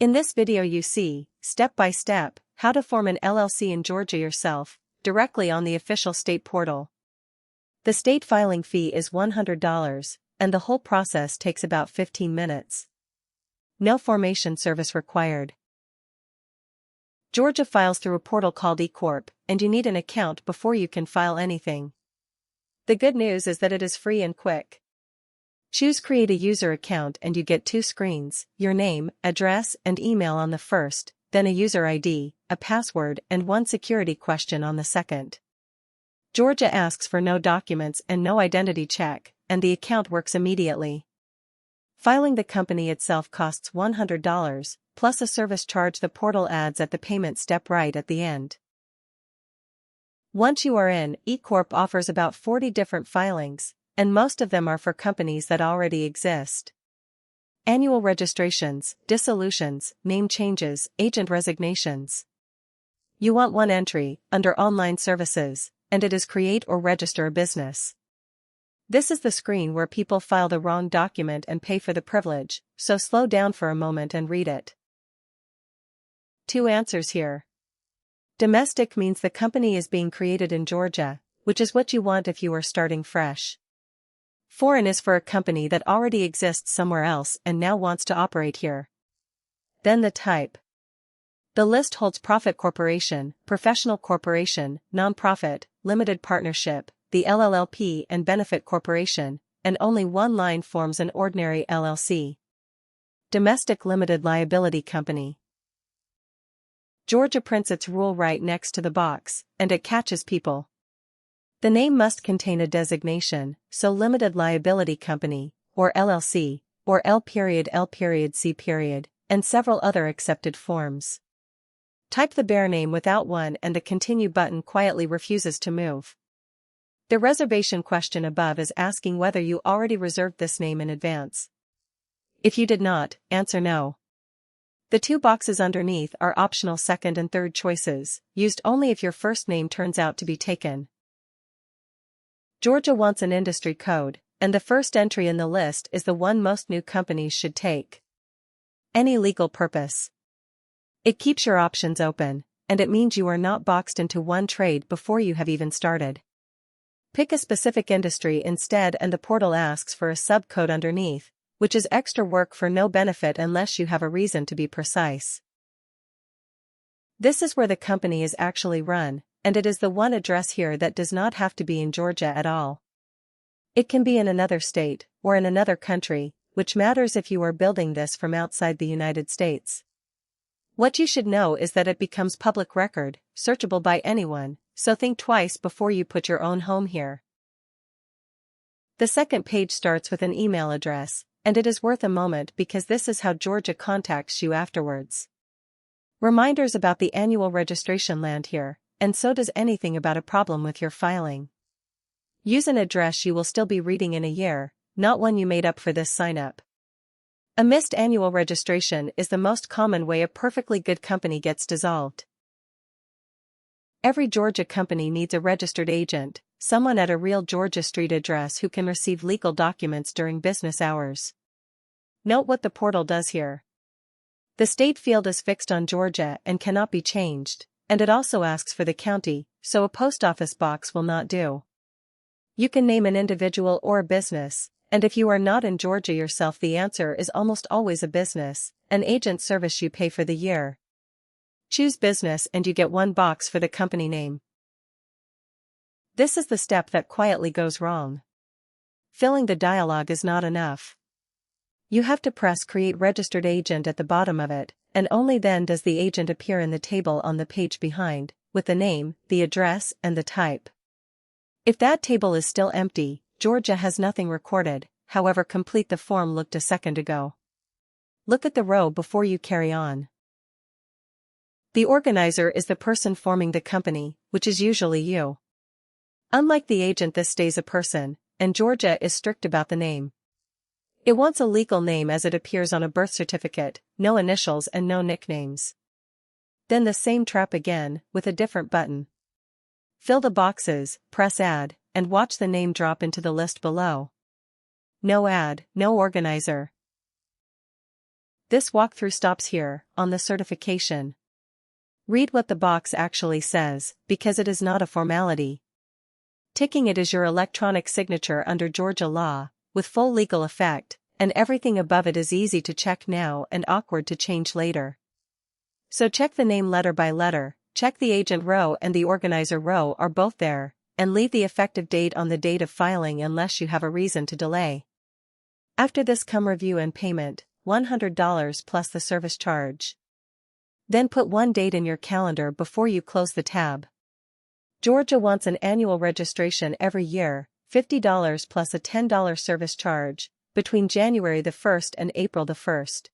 In this video you see, step by step, how to form an LLC in Georgia yourself, directly on the official state portal. The state filing fee is $100, and the whole process takes about 15 minutes. No formation service required. Georgia files through a portal called eCorp, and you need an account before you can file anything. The good news is that it is free and quick. Choose Create a User Account and you get two screens, your name, address, and email on the first, then a user ID, a password, and one security question on the second. Georgia asks for no documents and no identity check, and the account works immediately. Filing the company itself costs $100, plus a service charge the portal adds at the payment step right at the end. Once you are in, eCorp offers about 40 different filings, and most of them are for companies that already exist. Annual registrations, dissolutions, name changes, agent resignations. You want one entry, under Online Services, and it is Create or Register a Business. This is the screen where people file the wrong document and pay for the privilege, so slow down for a moment and read it. Two answers here. Domestic means the company is being created in Georgia, which is what you want if you are starting fresh. Foreign is for a company that already exists somewhere else and now wants to operate here. Then the type. The list holds profit corporation, professional corporation, nonprofit, limited partnership, the LLP and benefit corporation, and only one line forms an ordinary LLC. Domestic limited liability company. Georgia prints its rule right next to the box, and it catches people. The name must contain a designation, so limited liability company, or LLC, or L.C., and several other accepted forms. Type the bare name without one and the continue button quietly refuses to move. The reservation question above is asking whether you already reserved this name in advance. If you did not, answer no. The two boxes underneath are optional second and third choices, used only if your first name turns out to be taken. Georgia wants an industry code, and the first entry in the list is the one most new companies should take. Any legal purpose. It keeps your options open, and it means you are not boxed into one trade before you have even started. Pick a specific industry instead and the portal asks for a subcode underneath, which is extra work for no benefit unless you have a reason to be precise. This is where the company is actually run, and it is the one address here that does not have to be in Georgia at all. It can be in another state, or in another country, which matters if you are building this from outside the United States. What you should know is that it becomes public record, searchable by anyone, so think twice before you put your own home here. The second page starts with an email address, and it is worth a moment because this is how Georgia contacts you afterwards. Reminders about the annual registration land here, and so does anything about a problem with your filing. Use an address you will still be reading in a year, not one you made up for this sign-up. A missed annual registration is the most common way a perfectly good company gets dissolved. Every Georgia company needs a registered agent, someone at a real Georgia street address who can receive legal documents during business hours. Note what the portal does here. The state field is fixed on Georgia and cannot be changed, and it also asks for the county, so a post office box will not do. You can name an individual or a business, and if you are not in Georgia yourself the answer is almost always a business, an agent service you pay for the year. Choose business and you get one box for the company name. This is the step that quietly goes wrong. Filling the dialog is not enough. You have to press Create Registered Agent at the bottom of it, and only then does the agent appear in the table on the page behind, with the name, the address, and the type. If that table is still empty, Georgia has nothing recorded, however complete the form looked a second ago. Look at the row before you carry on. The organizer is the person forming the company, which is usually you. Unlike the agent, this stays a person, and Georgia is strict about the name. It wants a legal name as it appears on a birth certificate, no initials and no nicknames. Then the same trap again, with a different button. Fill the boxes, press Add, and watch the name drop into the list below. No ad, no organizer. This walkthrough stops here, on the certification. Read what the box actually says, because it is not a formality. Ticking it is your electronic signature under Georgia law, with full legal effect, and everything above it is easy to check now and awkward to change later. So check the name letter by letter, check the agent row and the organizer row are both there, and leave the effective date on the date of filing unless you have a reason to delay. After this come review and payment, $100 plus the service charge. Then put one date in your calendar before you close the tab. Georgia wants an annual registration every year, $50 plus a $10 service charge, between January the 1st and April the 1st.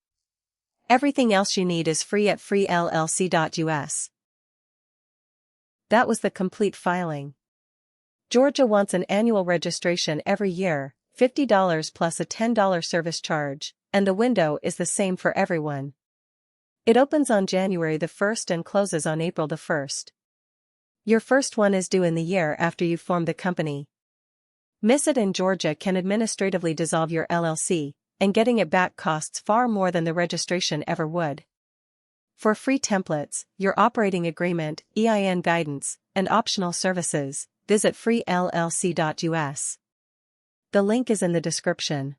Everything else you need is free at freellc.us. That was the complete filing. Georgia wants an annual registration every year, $50 plus a $10 service charge, and the window is the same for everyone. It opens on January the 1st and closes on April the 1st. Your first one is due in the year after you form the company. Miss it in Georgia can administratively dissolve your LLC, and getting it back costs far more than the registration ever would. For free templates, your operating agreement, EIN guidance, and optional services, visit freellc.us. The link is in the description.